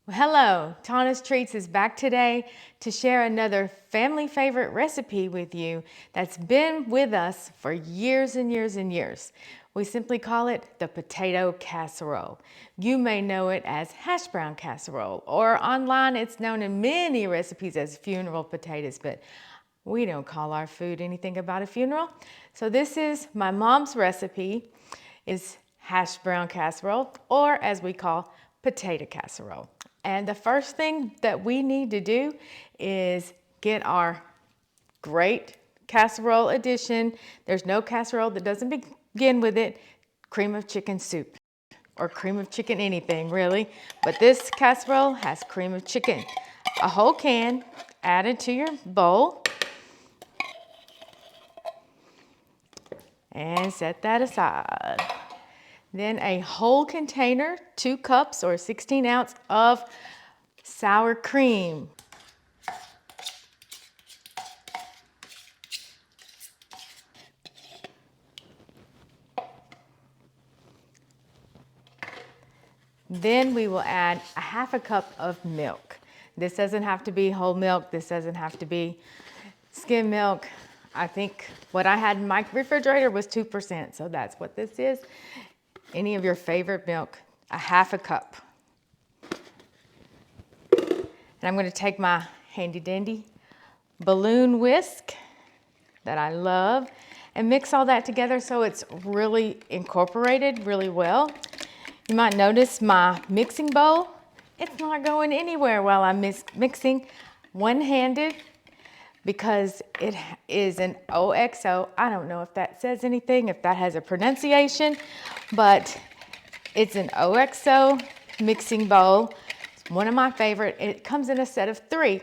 Well, hello, Tana's Treats is back today to share another family favorite recipe with you that's been with us for years and years and years. We simply call it the potato casserole. You may know it as hash brown casserole, or online it's known in many recipes as funeral potatoes, but we don't call our food anything about a funeral. So this is my mom's recipe, is hash brown casserole, or as we call potato casserole. And the first thing that we need to do is get our great casserole edition. There's no casserole that doesn't begin with it, cream of chicken soup, or cream of chicken anything really. But this casserole has cream of chicken. A whole can added to your bowl. And set that aside. Then a whole container, 2 cups or 16 ounce of sour cream. Then we will add a half a cup of milk. This doesn't have to be whole milk. This doesn't have to be skim milk. I think what I had in my refrigerator was 2%, so that's what this is. Any of your favorite milk, a half a cup. And I'm going to take my handy dandy balloon whisk that I love and mix all that together so it's really incorporated really well. You might notice my mixing bowl, it's not going anywhere while I'm mixing one-handed because it is an OXO. I don't know if that says anything, if that has a pronunciation, but it's an OXO mixing bowl. It's one of my favorite. It comes in a set of 3.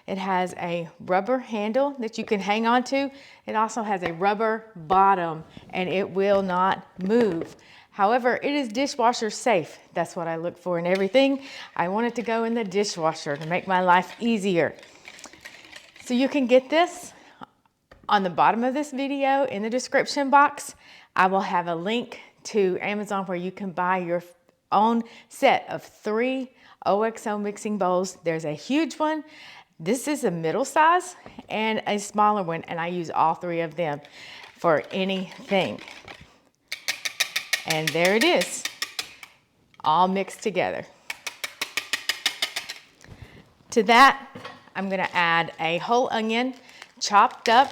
It has a rubber handle that you can hang on to. It also has a rubber bottom and it will not move. However, it is dishwasher safe. That's what I look for in everything. I want it to go in the dishwasher to make my life easier. So you can get this on the bottom of this video in the description box. I will have a link to Amazon where you can buy your own set of 3 OXO mixing bowls. There's a huge one. This is a middle size and a smaller one, and I use all 3 of them for anything. And there it is, all mixed together. To that, I'm going to add a whole onion, chopped up.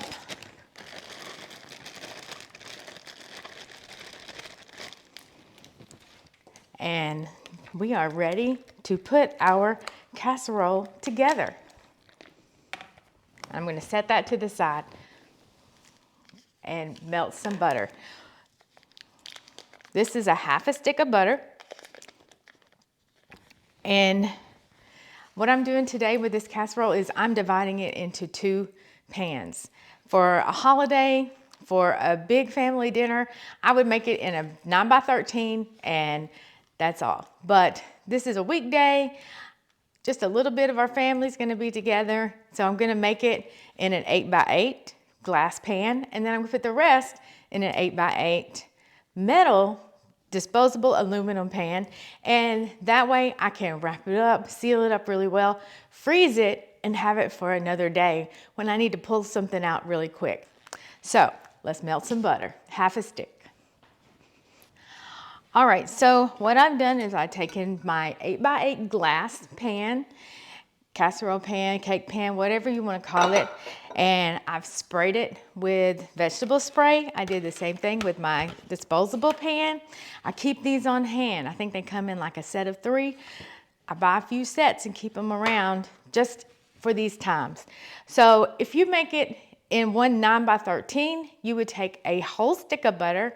And we are ready to put our casserole together. I'm going to set that to the side and melt some butter. This is a half a stick of butter. And what I'm doing today with this casserole is I'm dividing it into 2 pans. For a holiday, for a big family dinner, I would make it in a 9x13 and that's all. But this is a weekday, just a little bit of our family's gonna be together. So I'm gonna make it in an 8x8 glass pan, and then I'm gonna put the rest in an 8x8 metal disposable aluminum pan, and that way I can wrap it up, seal it up really well, freeze it, and have it for another day when I need to pull something out really quick. So let's melt some butter, half a stick. All right, so what I've done is I've taken my 8x8 glass pan, casserole pan, cake pan, whatever you want to call it, and I've sprayed it with vegetable spray. I did the same thing with my disposable pan. I keep these on hand. I think they come in like a set of 3. I buy a few sets and keep them around just for these times. So if you make it in one 9x13, you would take a whole stick of butter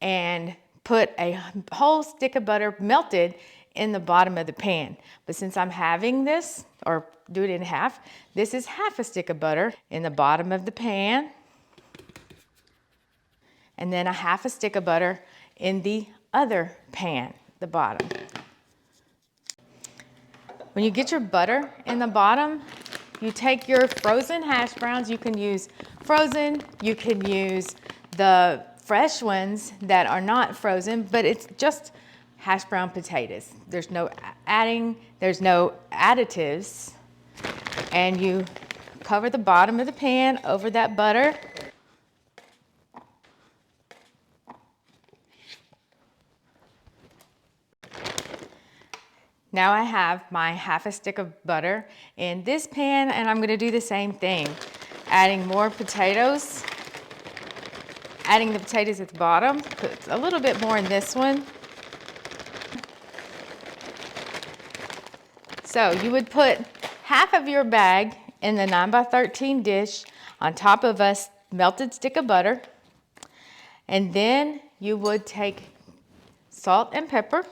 and put a whole stick of butter melted in the bottom of the pan. But since I'm having this, or do it in half, this is half a stick of butter in the bottom of the pan, and then a half a stick of butter in the other pan, the bottom. When you get your butter in the bottom, you take your frozen hash browns. You can use frozen, you can use the fresh ones that are not frozen, but it's just hash brown potatoes. There's no there's no additives, and you cover the bottom of the pan over that butter. Now I have my half a stick of butter in this pan, and I'm gonna do the same thing. Adding more potatoes. Adding the potatoes at the bottom. Put a little bit more in this one. So you would put half of your bag in the 9x13 dish on top of a melted stick of butter. And then you would take salt and pepper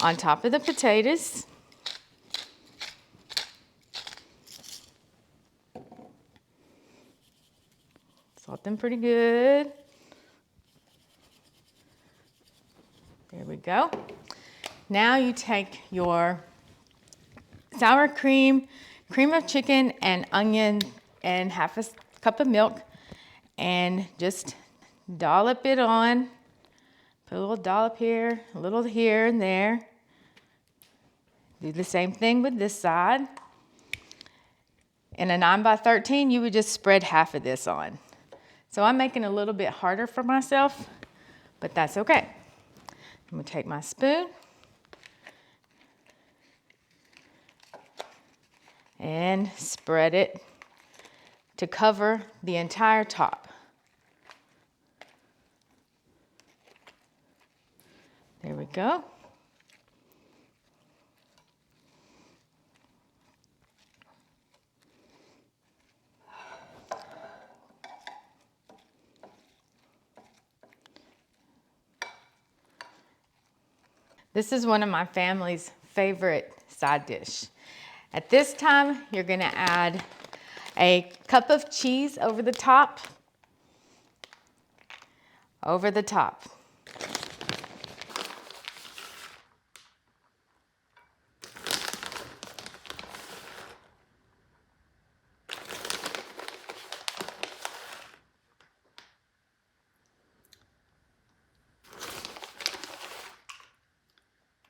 on top of the potatoes. Salt them pretty good. There we go. Now you take your sour cream, cream of chicken, and onion, and half a cup of milk, and just dollop it on. Put a little dollop here, a little here and there. Do the same thing with this side. In a 9x13, you would just spread half of this on. So I'm making it a little bit harder for myself, but that's okay. I'm gonna take my spoon and spread it to cover the entire top. There we go. This is one of my family's favorite side dish. At this time, you're gonna add a cup of cheese over the top. Over the top.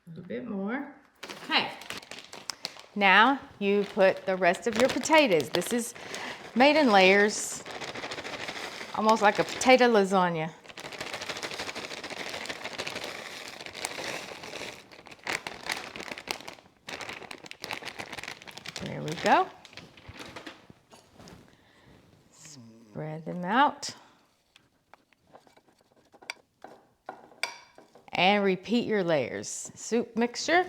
A little bit more. Okay. Now you put the rest of your potatoes. This is made in layers, almost like a potato lasagna. There we go. Spread them out. And repeat your layers. Soup mixture.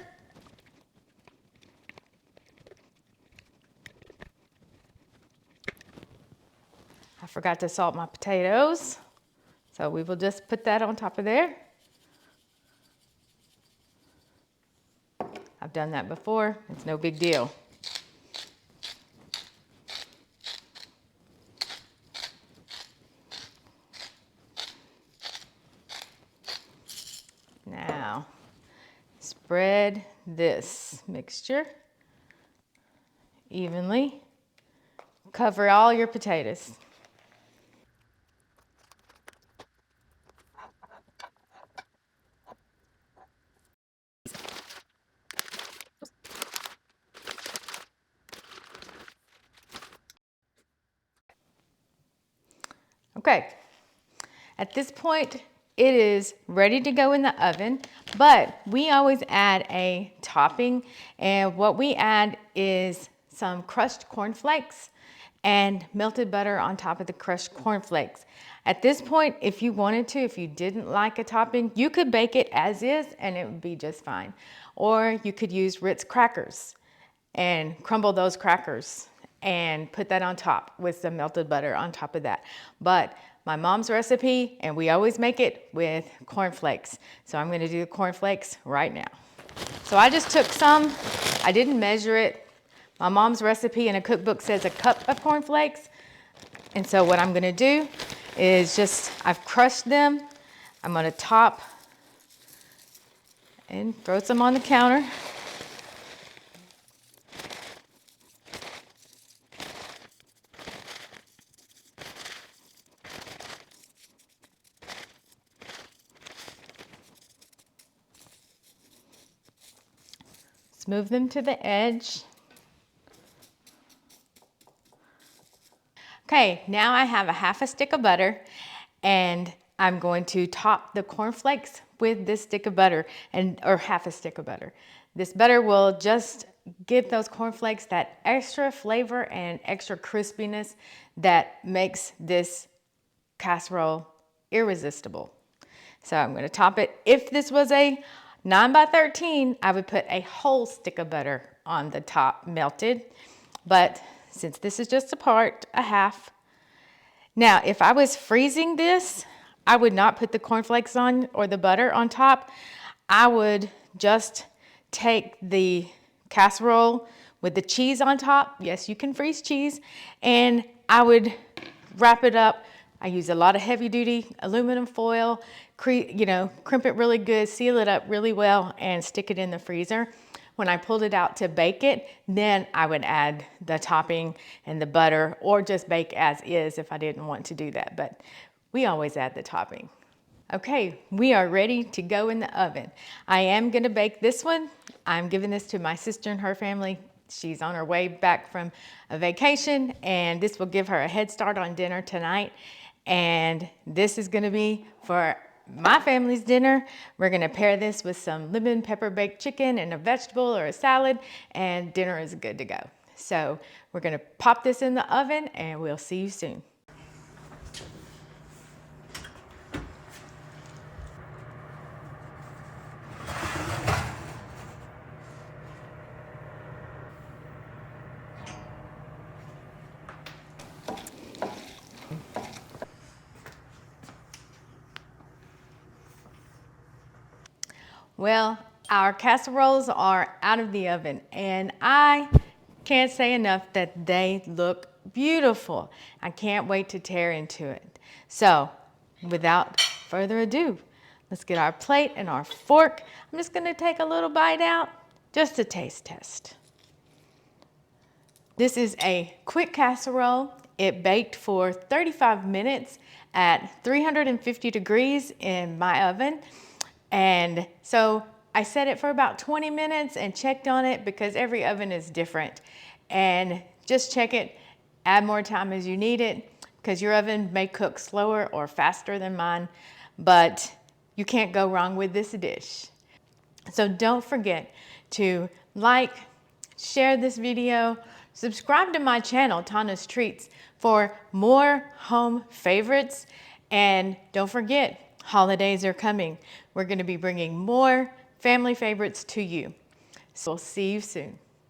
I forgot to salt my potatoes, so we will just put that on top of there. I've done that before, it's no big deal. Now, spread this mixture evenly. Cover all your potatoes. Okay, at this point, it is ready to go in the oven, but we always add a topping, and what we add is some crushed cornflakes and melted butter on top of the crushed cornflakes. At this point, if you wanted to, if you didn't like a topping, you could bake it as is and it would be just fine. Or you could use Ritz crackers and crumble those crackers and put that on top with some melted butter on top of that. But my mom's recipe, and we always make it with cornflakes. So I'm gonna do the cornflakes right now. So I just took some, I didn't measure it. My mom's recipe in a cookbook says a cup of cornflakes. And so what I'm gonna do is I've crushed them. I'm gonna top and throw some on the counter. Let's move them to the edge. Okay, now I have a half a stick of butter, and I'm going to top the cornflakes with this stick of butter, or half a stick of butter. This butter will just give those cornflakes that extra flavor and extra crispiness that makes this casserole irresistible. So I'm going to top it. If this was a 9 by 13, I would put a whole stick of butter on the top, melted. But since this is just a half. Now, if I was freezing this, I would not put the cornflakes on or the butter on top. I would just take the casserole with the cheese on top. Yes, you can freeze cheese. And I would wrap it up. I use a lot of heavy duty aluminum foil, crimp it really good, seal it up really well, and stick it in the freezer. When I pulled it out to bake it, then I would add the topping and the butter, or just bake as is if I didn't want to do that. But we always add the topping. Okay, we are ready to go in the oven. I am gonna bake this one. I'm giving this to my sister and her family. She's on her way back from a vacation, and this will give her a head start on dinner tonight. And this is gonna be for my family's dinner. We're gonna pair this with some lemon pepper baked chicken and a vegetable or a salad, and dinner is good to go. So we're gonna pop this in the oven, and we'll see you soon. Well, our casseroles are out of the oven, and I can't say enough that they look beautiful. I can't wait to tear into it. So, without further ado, let's get our plate and our fork. I'm just gonna take a little bite out, just a taste test. This is a quick casserole. It baked for 35 minutes at 350 degrees in my oven. And so I set it for about 20 minutes and checked on it because every oven is different. And just check it, add more time as you need it, because your oven may cook slower or faster than mine, but you can't go wrong with this dish. So don't forget to like, share this video, subscribe to my channel, Tana's Treats, for more home favorites. And don't forget, holidays are coming. We're going to be bringing more family favorites to you. So we'll see you soon.